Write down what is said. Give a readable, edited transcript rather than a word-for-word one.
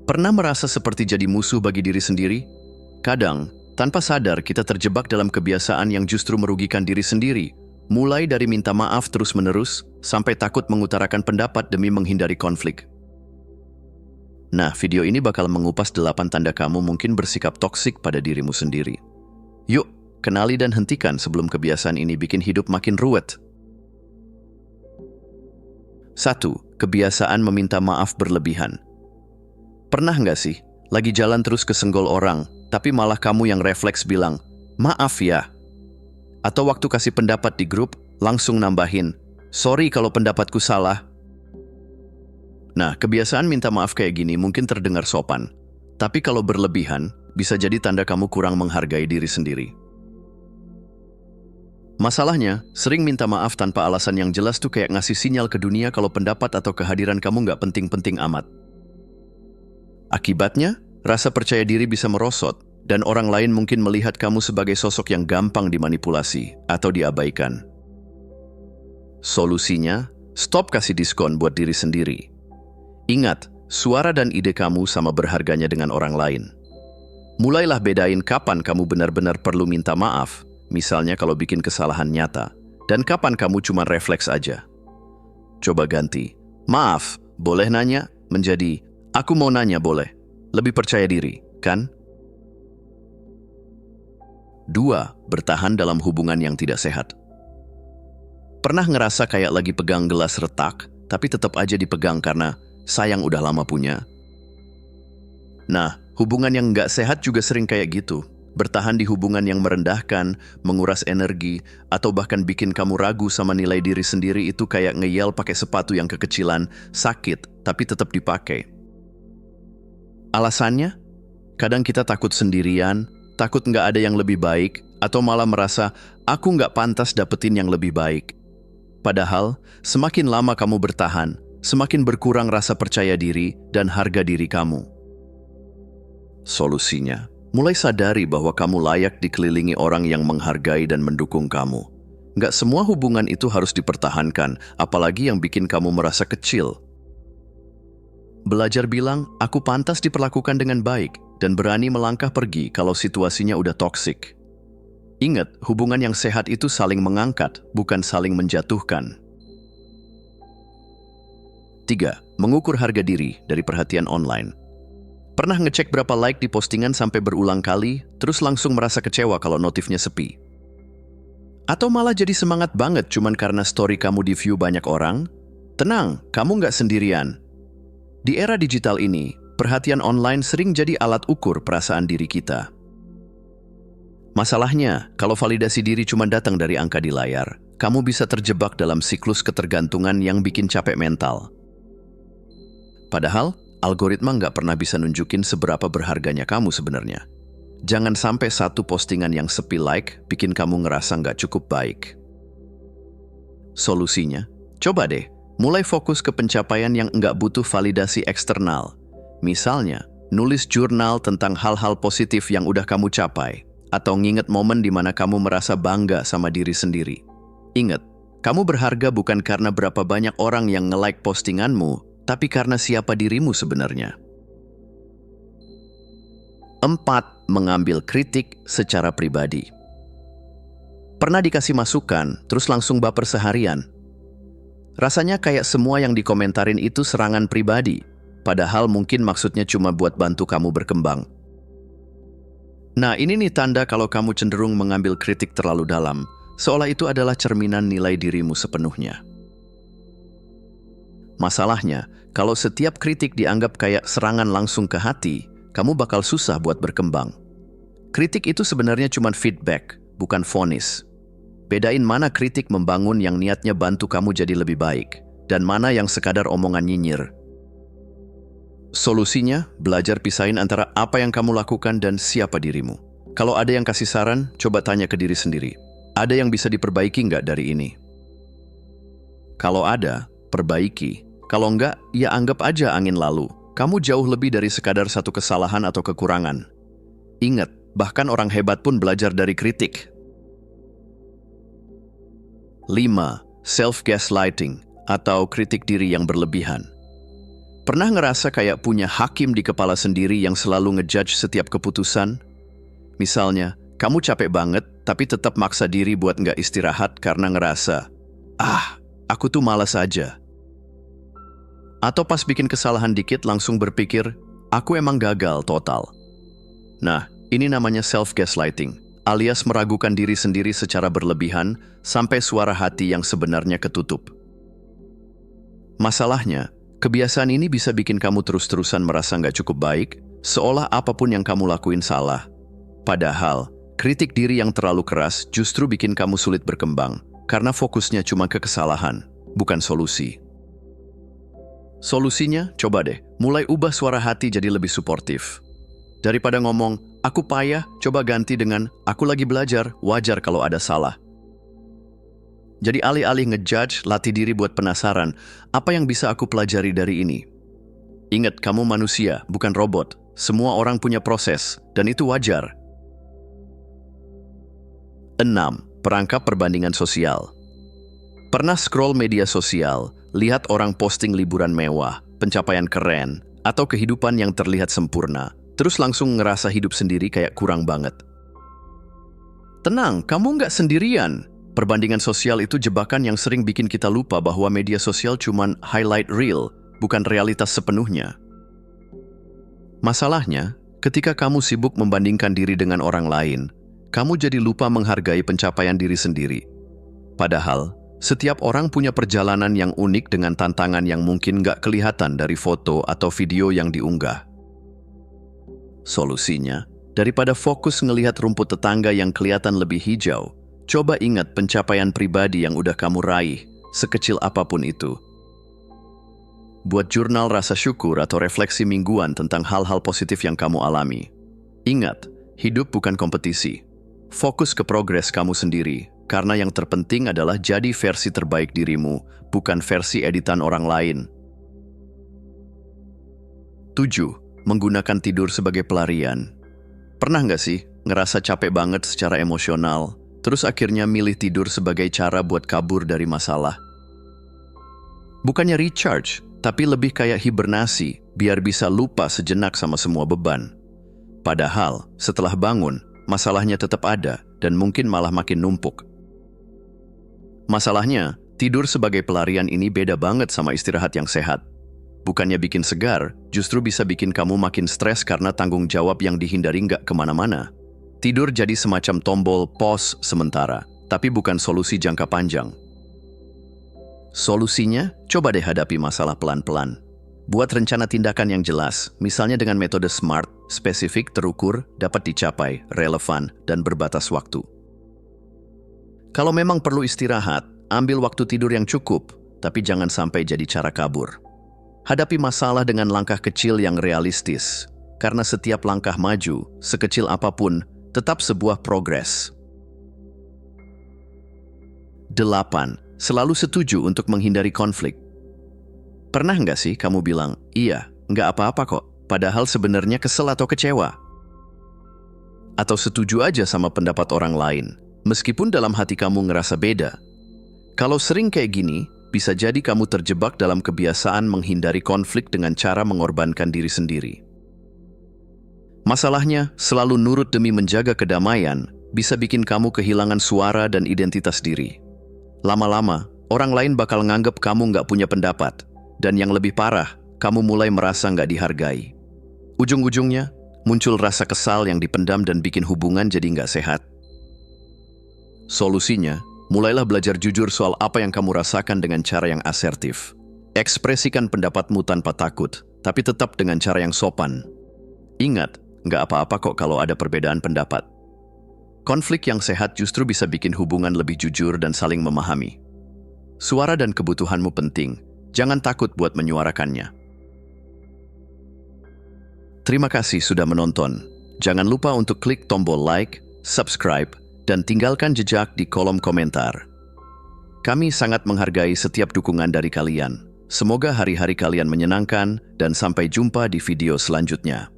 Pernah merasa seperti jadi musuh bagi diri sendiri? Kadang, tanpa sadar kita terjebak dalam kebiasaan yang justru merugikan diri sendiri, mulai dari minta maaf terus-menerus, sampai takut mengutarakan pendapat demi menghindari konflik. Nah, video ini bakal mengupas 8 tanda kamu mungkin bersikap toksik pada dirimu sendiri. Yuk, kenali dan hentikan sebelum kebiasaan ini bikin hidup makin ruwet. 1. Kebiasaan meminta maaf berlebihan. Pernah nggak sih, lagi jalan terus kesenggol orang, tapi malah kamu yang refleks bilang, "Maaf ya." Atau waktu kasih pendapat di grup, langsung nambahin, "Sorry kalau pendapatku salah." Nah, kebiasaan minta maaf kayak gini mungkin terdengar sopan, tapi kalau berlebihan, bisa jadi tanda kamu kurang menghargai diri sendiri. Masalahnya, sering minta maaf tanpa alasan yang jelas tuh kayak ngasih sinyal ke dunia kalau pendapat atau kehadiran kamu nggak penting-penting amat. Akibatnya, rasa percaya diri bisa merosot, dan orang lain mungkin melihat kamu sebagai sosok yang gampang dimanipulasi atau diabaikan. Solusinya, stop kasih diskon buat diri sendiri. Ingat, suara dan ide kamu sama berharganya dengan orang lain. Mulailah bedain kapan kamu benar-benar perlu minta maaf, misalnya kalau bikin kesalahan nyata, dan kapan kamu cuma refleks aja. Coba ganti, "Maaf, boleh nanya?" menjadi, "Aku mau nanya boleh." Lebih percaya diri, kan? 2. Bertahan dalam hubungan yang tidak sehat. Pernah ngerasa kayak lagi pegang gelas retak, tapi tetap aja dipegang karena sayang udah lama punya? Nah, hubungan yang nggak sehat juga sering kayak gitu. Bertahan di hubungan yang merendahkan, menguras energi, atau bahkan bikin kamu ragu sama nilai diri sendiri itu kayak ngeyel pakai sepatu yang kekecilan, sakit, tapi tetap dipakai. Alasannya? Kadang kita takut sendirian, takut nggak ada yang lebih baik, atau malah merasa, aku nggak pantas dapetin yang lebih baik. Padahal, semakin lama kamu bertahan, semakin berkurang rasa percaya diri dan harga diri kamu. Solusinya, mulai sadari bahwa kamu layak dikelilingi orang yang menghargai dan mendukung kamu. Nggak semua hubungan itu harus dipertahankan, apalagi yang bikin kamu merasa kecil. Belajar bilang, aku pantas diperlakukan dengan baik, dan berani melangkah pergi kalau situasinya udah toksik. Ingat, hubungan yang sehat itu saling mengangkat, bukan saling menjatuhkan. 3. Mengukur harga diri dari perhatian online. Pernah ngecek berapa like di postingan sampai berulang kali, terus langsung merasa kecewa kalau notifnya sepi? Atau malah jadi semangat banget cuman karena story kamu di-view banyak orang? Tenang, kamu nggak sendirian. Di era digital ini, perhatian online sering jadi alat ukur perasaan diri kita. Masalahnya, kalau validasi diri cuma datang dari angka di layar, kamu bisa terjebak dalam siklus ketergantungan yang bikin capek mental. Padahal, algoritma nggak pernah bisa nunjukin seberapa berharganya kamu sebenarnya. Jangan sampai satu postingan yang sepi like bikin kamu ngerasa nggak cukup baik. Solusinya, coba deh, mulai fokus ke pencapaian yang nggak butuh validasi eksternal. Misalnya, nulis jurnal tentang hal-hal positif yang udah kamu capai, atau nginget momen di mana kamu merasa bangga sama diri sendiri. Ingat, kamu berharga bukan karena berapa banyak orang yang nge-like postinganmu, tapi karena siapa dirimu sebenarnya. 4. Mengambil kritik secara pribadi. Pernah dikasih masukan, terus langsung baper seharian? Rasanya kayak semua yang dikomentarin itu serangan pribadi, padahal mungkin maksudnya cuma buat bantu kamu berkembang. Nah, ini nih tanda kalau kamu cenderung mengambil kritik terlalu dalam, seolah itu adalah cerminan nilai dirimu sepenuhnya. Masalahnya, kalau setiap kritik dianggap kayak serangan langsung ke hati, kamu bakal susah buat berkembang. Kritik itu sebenarnya cuma feedback, bukan vonis. Bedain mana kritik membangun yang niatnya bantu kamu jadi lebih baik, dan mana yang sekadar omongan nyinyir. Solusinya, belajar pisahin antara apa yang kamu lakukan dan siapa dirimu. Kalau ada yang kasih saran, coba tanya ke diri sendiri. Ada yang bisa diperbaiki nggak dari ini? Kalau ada, perbaiki. Kalau enggak, ya anggap aja angin lalu. Kamu jauh lebih dari sekadar satu kesalahan atau kekurangan. Ingat, bahkan orang hebat pun belajar dari kritik. 5. Self-gaslighting atau kritik diri yang berlebihan. Pernah ngerasa kayak punya hakim di kepala sendiri yang selalu ngejudge setiap keputusan? Misalnya, kamu capek banget tapi tetap maksa diri buat nggak istirahat karena ngerasa, aku tuh malas aja. Atau pas bikin kesalahan dikit langsung berpikir, aku emang gagal total. Nah, ini namanya self-gaslighting, alias meragukan diri sendiri secara berlebihan sampai suara hati yang sebenarnya ketutup. Masalahnya, kebiasaan ini bisa bikin kamu terus-terusan merasa nggak cukup baik, seolah apapun yang kamu lakuin salah. Padahal, kritik diri yang terlalu keras justru bikin kamu sulit berkembang, karena fokusnya cuma ke kesalahan, bukan solusi. Solusinya, coba deh, mulai ubah suara hati jadi lebih suportif. Daripada ngomong, aku payah, coba ganti dengan, aku lagi belajar, wajar kalau ada salah. Jadi alih-alih ngejudge, latih diri buat penasaran, apa yang bisa aku pelajari dari ini? Ingat, kamu manusia, bukan robot. Semua orang punya proses, dan itu wajar. 6. Perangkap perbandingan sosial. Pernah scroll media sosial, lihat orang posting liburan mewah, pencapaian keren, atau kehidupan yang terlihat sempurna, terus langsung ngerasa hidup sendiri kayak kurang banget. Tenang, kamu nggak sendirian. Perbandingan sosial itu jebakan yang sering bikin kita lupa bahwa media sosial cuman highlight reel, bukan realitas sepenuhnya. Masalahnya, ketika kamu sibuk membandingkan diri dengan orang lain, kamu jadi lupa menghargai pencapaian diri sendiri. Padahal, setiap orang punya perjalanan yang unik dengan tantangan yang mungkin nggak kelihatan dari foto atau video yang diunggah. Solusinya, daripada fokus ngelihat rumput tetangga yang kelihatan lebih hijau, coba ingat pencapaian pribadi yang udah kamu raih, sekecil apapun itu. Buat jurnal rasa syukur atau refleksi mingguan tentang hal-hal positif yang kamu alami. Ingat, hidup bukan kompetisi. Fokus ke progres kamu sendiri, karena yang terpenting adalah jadi versi terbaik dirimu, bukan versi editan orang lain. 7. Menggunakan tidur sebagai pelarian. Pernah nggak sih ngerasa capek banget secara emosional, terus akhirnya milih tidur sebagai cara buat kabur dari masalah? Bukannya recharge, tapi lebih kayak hibernasi, biar bisa lupa sejenak sama semua beban. Padahal, setelah bangun, masalahnya tetap ada, dan mungkin malah makin numpuk. Masalahnya, tidur sebagai pelarian ini beda banget sama istirahat yang sehat. Bukannya bikin segar, justru bisa bikin kamu makin stres karena tanggung jawab yang dihindari nggak kemana-mana. Tidur jadi semacam tombol pause sementara, tapi bukan solusi jangka panjang. Solusinya, coba deh hadapi masalah pelan-pelan. Buat rencana tindakan yang jelas, misalnya dengan metode SMART, spesifik, terukur, dapat dicapai, relevan, dan berbatas waktu. Kalau memang perlu istirahat, ambil waktu tidur yang cukup, tapi jangan sampai jadi cara kabur. Hadapi masalah dengan langkah kecil yang realistis, karena setiap langkah maju, sekecil apapun, tetap sebuah progres. 8. Selalu setuju untuk menghindari konflik. Pernah nggak sih kamu bilang, iya, nggak apa-apa kok, padahal sebenarnya kesel atau kecewa? Atau setuju aja sama pendapat orang lain, meskipun dalam hati kamu ngerasa beda. Kalau sering kayak gini, bisa jadi kamu terjebak dalam kebiasaan menghindari konflik dengan cara mengorbankan diri sendiri. Masalahnya, selalu nurut demi menjaga kedamaian, bisa bikin kamu kehilangan suara dan identitas diri. Lama-lama, orang lain bakal nganggep kamu nggak punya pendapat, dan yang lebih parah, kamu mulai merasa nggak dihargai. Ujung-ujungnya, muncul rasa kesal yang dipendam dan bikin hubungan jadi nggak sehat. Solusinya, mulailah belajar jujur soal apa yang kamu rasakan dengan cara yang asertif. Ekspresikan pendapatmu tanpa takut, tapi tetap dengan cara yang sopan. Ingat, nggak apa-apa kok kalau ada perbedaan pendapat. Konflik yang sehat justru bisa bikin hubungan lebih jujur dan saling memahami. Suara dan kebutuhanmu penting, jangan takut buat menyuarakannya. Terima kasih sudah menonton. Jangan lupa untuk klik tombol like, subscribe, dan tinggalkan jejak di kolom komentar. Kami sangat menghargai setiap dukungan dari kalian. Semoga hari-hari kalian menyenangkan dan sampai jumpa di video selanjutnya.